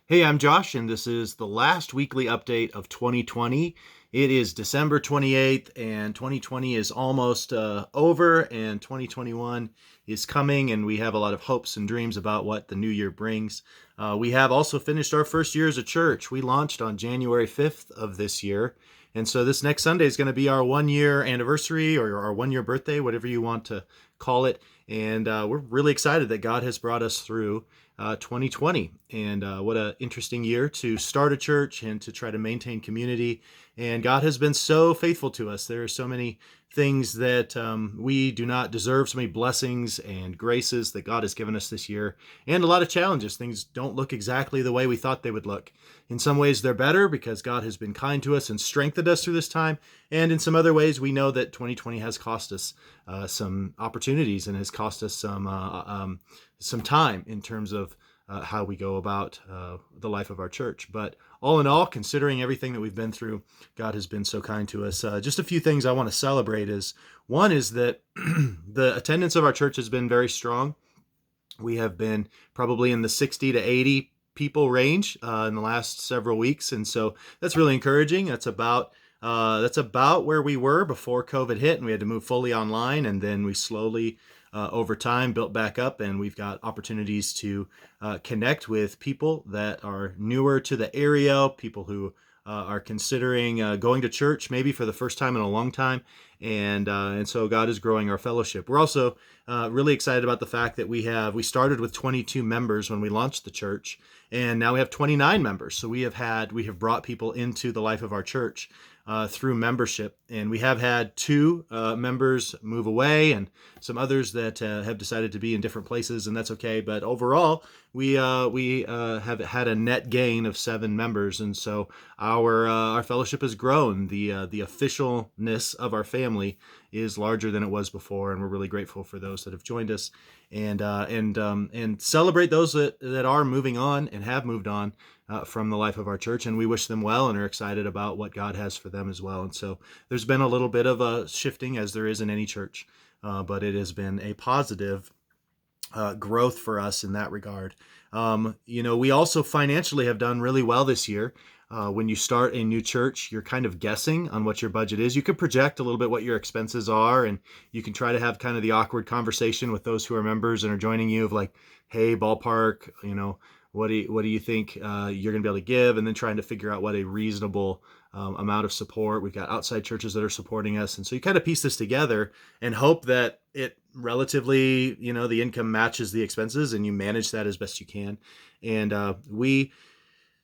Hey, I'm Josh, and this is the last weekly update of 2020. It is December 28th, and 2020 is almost over, and 2021 is coming, and we have a lot of hopes and dreams about what the new year brings. We have also finished our first year as a church. We launched on January 5th of this year, and so this next Sunday is going to be our 1 year anniversary or our 1 year birthday, whatever you want to call it. And we're really excited that God has brought us through 2020. And what an interesting year to start a church and to try to maintain community. And God has been so faithful to us. There are so many things that we do not deserve, so many blessings and graces that God has given us this year, and a lot of challenges. Things don't look exactly the way we thought they would look. In some ways, they're better because God has been kind to us and strengthened us through this time. And in some other ways, we know that 2020 has cost us some opportunities and has cost us some time in terms of how we go about the life of our church. But all in all, considering everything that we've been through, God has been so kind to us. Just a few things I want to celebrate is one is that the attendance of our church has been very strong. We have been probably in the 60 to 80 people range in the last several weeks. And so that's really encouraging. That's about where we were before COVID hit and we had to move fully online. And then we slowly over time built back up, and we've got opportunities to connect with people that are newer to the area, people who are considering going to church maybe for the first time in a long time. And so God is growing our fellowship. We're also really excited about the fact that we started with 22 members when we launched the church, and now we have 29 members. So we have brought people into the life of our church through membership, and we have had two members move away, and some others that have decided to be in different places, and that's okay. But overall, we have had a net gain of 7 members, and so our fellowship has grown. The officialness of our family is larger than it was before, and we're really grateful for those that have joined us, and celebrate those that are moving on and have moved on from the life of our church, and we wish them well and are excited about what God has for them as well. And so there's been a little bit of a shifting, as there is in any church, but it has been a positive growth for us in that regard. We also financially have done really well this year. When you start a new church, you're kind of guessing on what your budget is. You can project a little bit what your expenses are, and you can try to have kind of the awkward conversation with those who are members and are joining you of like, hey, ballpark, what do you think you're going to be able to give? And then trying to figure out what a reasonable amount of support. We've got outside churches that are supporting us. And so you kind of piece this together and hope that it relatively, the income matches the expenses and you manage that as best you can. And we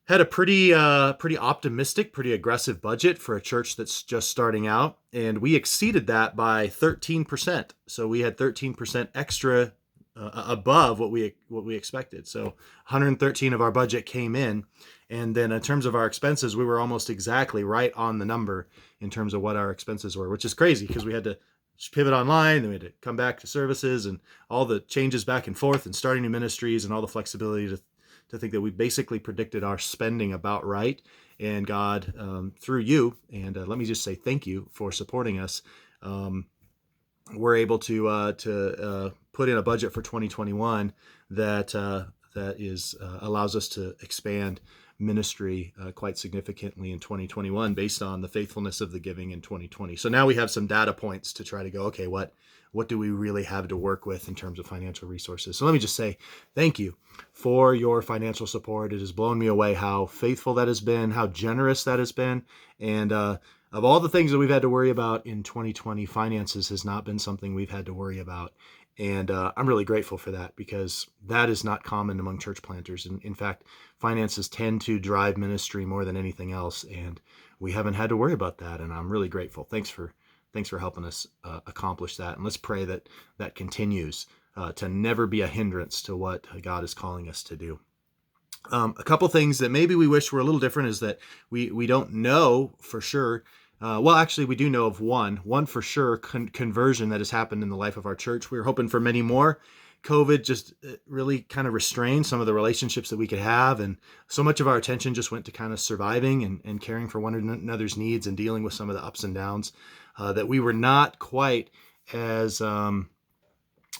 had a pretty optimistic, pretty aggressive budget for a church that's just starting out. And we exceeded that by 13%. So we had 13% extra above what we expected. So 113 of our budget came in, and then in terms of our expenses, we were almost exactly right on the number in terms of what our expenses were, which is crazy because we had to pivot online, then we had to come back to services and all the changes back and forth and starting new ministries and all the flexibility to think that we basically predicted our spending about right. And God, through you, and let me just say thank you for supporting us. We're able to put in a budget for 2021 that allows us to expand ministry quite significantly in 2021 based on the faithfulness of the giving in 2020. So now we have some data points to try to go, okay, what do we really have to work with in terms of financial resources? So let me just say thank you for your financial support. It has blown me away how faithful that has been, how generous that has been, and of all the things that we've had to worry about in 2020, finances has not been something we've had to worry about. And I'm really grateful for that because that is not common among church planters. And in fact, finances tend to drive ministry more than anything else. And we haven't had to worry about that. And I'm really grateful. Thanks for helping us accomplish that. And let's pray that that continues to never be a hindrance to what God is calling us to do. A couple things that maybe we wish were a little different is that we don't know for sure. Well, actually, we do know of one for sure conversion that has happened in the life of our church. We were hoping for many more. COVID just really kind of restrained some of the relationships that we could have. And so much of our attention just went to kind of surviving and caring for one another's needs and dealing with some of the ups and downs that we were not quite as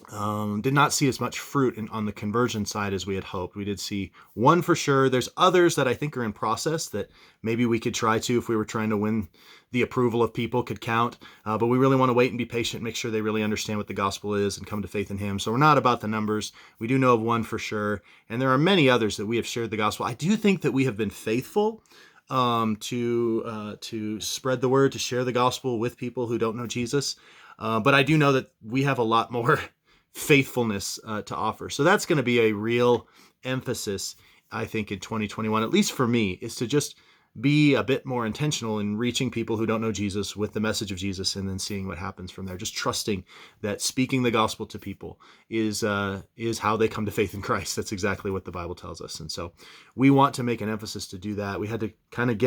Did not see as much fruit on the conversion side as we had hoped. We did see one for sure. There's others that I think are in process that maybe we could try to, if we were trying to win the approval of people, could count. But we really want to wait and be patient, make sure they really understand what the gospel is and come to faith in him. So we're not about the numbers. We do know of one for sure. And there are many others that we have shared the gospel. I do think that we have been faithful to spread the word, to share the gospel with people who don't know Jesus. But I do know that we have a lot more faithfulness to offer. So that's going to be a real emphasis, I think, in 2021, at least for me, is to just be a bit more intentional in reaching people who don't know Jesus with the message of Jesus, and then seeing what happens from there. Just trusting that speaking the gospel to people is how they come to faith in Christ. That's exactly what the Bible tells us. And so we want to make an emphasis to do that. We had to kind of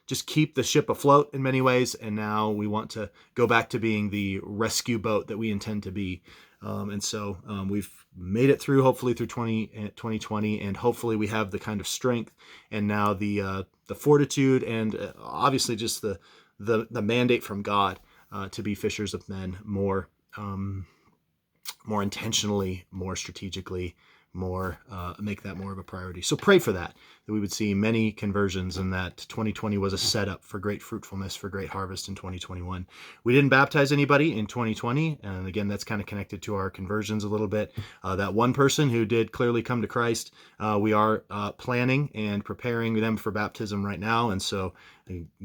just keep the ship afloat in many ways. And now we want to go back to being the rescue boat that we intend to be. And so we've made it through, hopefully through 2020, and hopefully we have the kind of strength and now the fortitude and obviously just the mandate from God to be fishers of men more intentionally, more strategically, make that more of a priority. So pray for that we would see many conversions, and that 2020 was a setup for great fruitfulness, for great harvest in 2021. We didn't baptize anybody in 2020, and again, that's kind of connected to our conversions a little bit. That one person who did clearly come to Christ, we are planning and preparing them for baptism right now, and so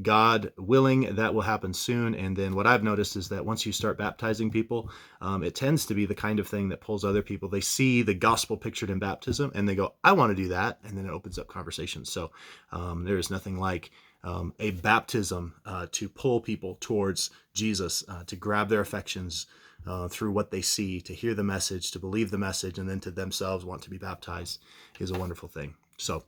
God willing, that will happen soon. And then what I've noticed is that once you start baptizing people, it tends to be the kind of thing that pulls other people. They see the gospel pictured in baptism and they go, I want to do that. And then it opens up conversations. So there is nothing like a baptism to pull people towards Jesus, to grab their affections through what they see, to hear the message, to believe the message, and then to themselves want to be baptized is a wonderful thing. So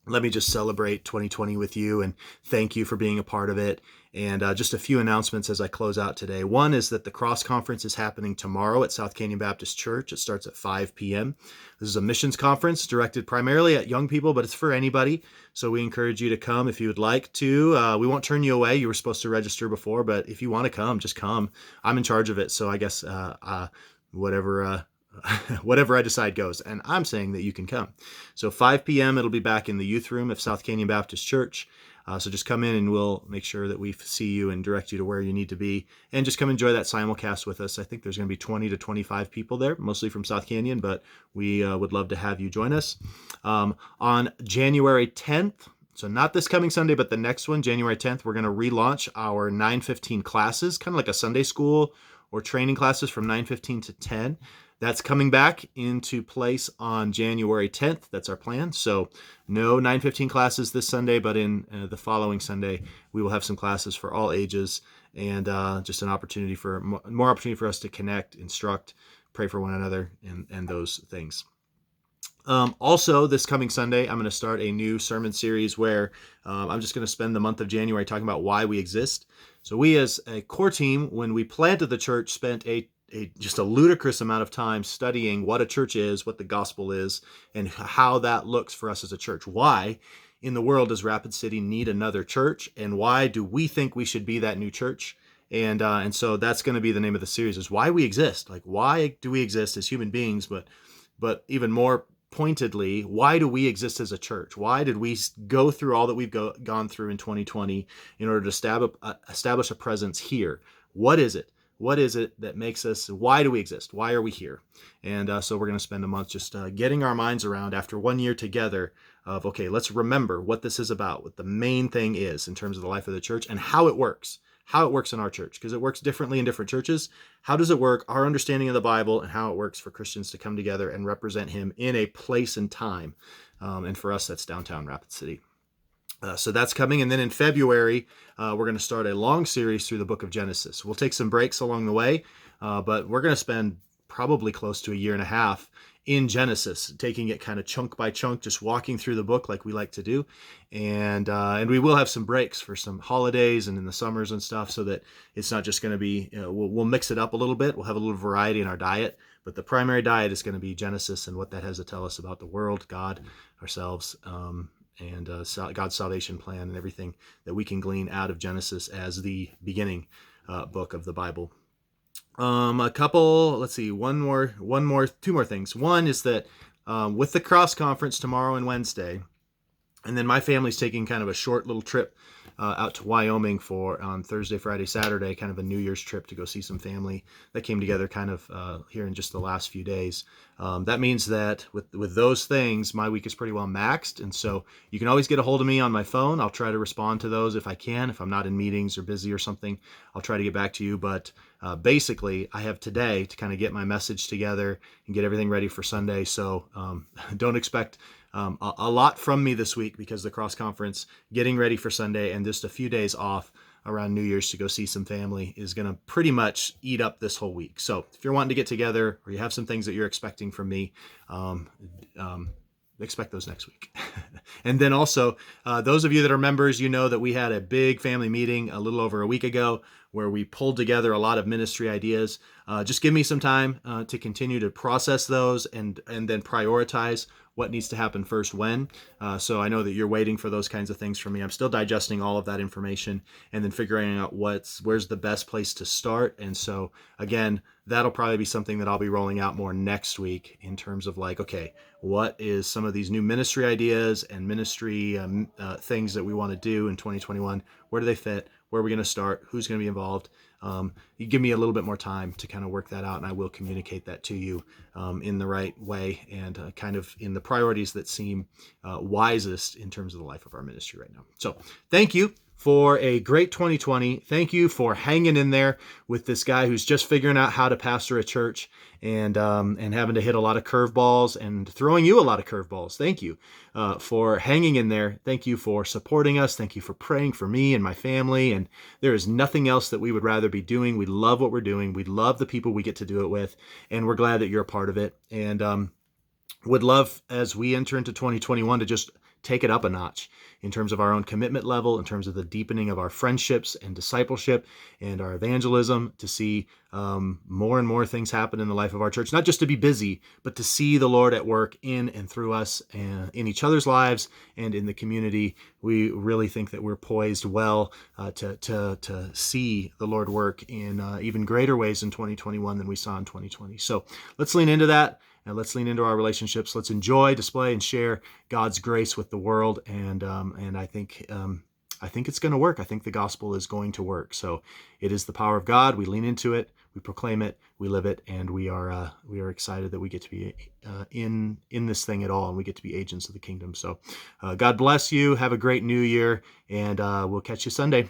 let me just celebrate 2020 with you and thank you for being a part of it. And just a few announcements as I close out today. One is that the Cross Conference is happening tomorrow at South Canyon Baptist Church. It starts at 5 p.m. This is a missions conference directed primarily at young people, but it's for anybody. So we encourage you to come if you would like to. We won't turn you away. You were supposed to register before, but if you want to come, just come. I'm in charge of it. So I guess whatever I decide goes. And I'm saying that you can come. So 5 p.m. it'll be back in the youth room of South Canyon Baptist Church. So just come in and we'll make sure that we see you and direct you to where you need to be. And just come enjoy that simulcast with us. I think there's going to be 20 to 25 people there, mostly from South Canyon, but we would love to have you join us. On January 10th, so not this coming Sunday, but the next one, January 10th, we're going to relaunch our 9:15 classes, kind of like a Sunday school or training classes from 9:15 to 10. That's coming back into place on January 10th. That's our plan. So no 9:15 classes this Sunday, but in the following Sunday, we will have some classes for all ages, and just an opportunity for more opportunity for us to connect, instruct, pray for one another, and those things. Also, this coming Sunday, I'm going to start a new sermon series where I'm just going to spend the month of January talking about why we exist. So we as a core team, when we planted the church, spent just a ludicrous amount of time studying what a church is, what the gospel is, and how that looks for us as a church. Why in the world does Rapid City need another church, and why do we think we should be that new church? And so that's going to be the name of the series, is why we exist. Like, why do we exist as human beings, but even more pointedly, why do we exist as a church? Why did we go through all that we've gone through in 2020 in order to establish a presence here? What is it? What is it that makes us, why do we exist? Why are we here? And so we're going to spend a month just getting our minds around, after 1 year together, of, okay, let's remember what this is about, what the main thing is in terms of the life of the church and how it works in our church, because it works differently in different churches. How does it work? Our understanding of the Bible and how it works for Christians to come together and represent him in a place and time. And for us, that's downtown Rapid City. So that's coming. And then in February, we're going to start a long series through the book of Genesis. We'll take some breaks along the way, but we're going to spend probably close to a year and a half in Genesis, taking it kind of chunk by chunk, just walking through the book like we like to do. And we will have some breaks for some holidays and in the summers and stuff, so that it's not just going to be, we'll mix it up a little bit. We'll have a little variety in our diet, but the primary diet is going to be Genesis and what that has to tell us about the world, God, ourselves, and God's salvation plan and everything that we can glean out of Genesis as the beginning book of the Bible. A couple, let's see, two more things. One is that with the cross conference tomorrow and Wednesday, and then my family's taking kind of a short little trip out to Wyoming for on Thursday, Friday, Saturday, kind of a New Year's trip to go see some family that came together kind of here in just the last few days. That means that with those things, my week is pretty well maxed. And so you can always get a hold of me on my phone. I'll try to respond to those if I can. If I'm not in meetings or busy or something, I'll try to get back to you. But basically, I have today to kind of get my message together and get everything ready for Sunday. So don't expect a lot from me this week because the cross conference, getting ready for Sunday, and just a few days off around New Year's to go see some family is going to pretty much eat up this whole week. So if you're wanting to get together or you have some things that you're expecting from me, um, expect those next week. And then also, those of you that are members, you know that we had a big family meeting a little over a week ago where we pulled together a lot of ministry ideas. Just give me some time to continue to process those and then prioritize what needs to happen first when. So I know that you're waiting for those kinds of things from me. I'm still digesting all of that information and then figuring out where's the best place to start. And so again, that'll probably be something that I'll be rolling out more next week in terms of like, okay, what is some of these new ministry ideas and ministry things that we want to do in 2021? Where do they fit? Where are we going to start? Who's going to be involved? You give me a little bit more time to kind of work that out, and I will communicate that to you in the right way and kind of in the priorities that seem wisest in terms of the life of our ministry right now. So thank you for a great 2020. Thank you for hanging in there with this guy who's just figuring out how to pastor a church and having to hit a lot of curveballs and throwing you a lot of curveballs. Thank you for hanging in there. Thank you for supporting us. Thank you for praying for me and my family. And there is nothing else that we would rather be doing. We love what we're doing. We love the people we get to do it with. And we're glad that you're a part of it. And would love, as we enter into 2021, to just take it up a notch in terms of our own commitment level, in terms of the deepening of our friendships and discipleship and our evangelism, to see more and more things happen in the life of our church, not just to be busy, but to see the Lord at work in and through us and in each other's lives and in the community. We really think that we're poised well to see the Lord work in even greater ways in 2021 than we saw in 2020. So let's lean into that. And let's lean into our relationships. Let's enjoy, display, and share God's grace with the world. And I think it's going to work. I think the gospel is going to work. So it is the power of God. We lean into it. We proclaim it. We live it. And we are excited that we get to be in this thing at all, and we get to be agents of the kingdom. So God bless you. Have a great new year, and we'll catch you Sunday.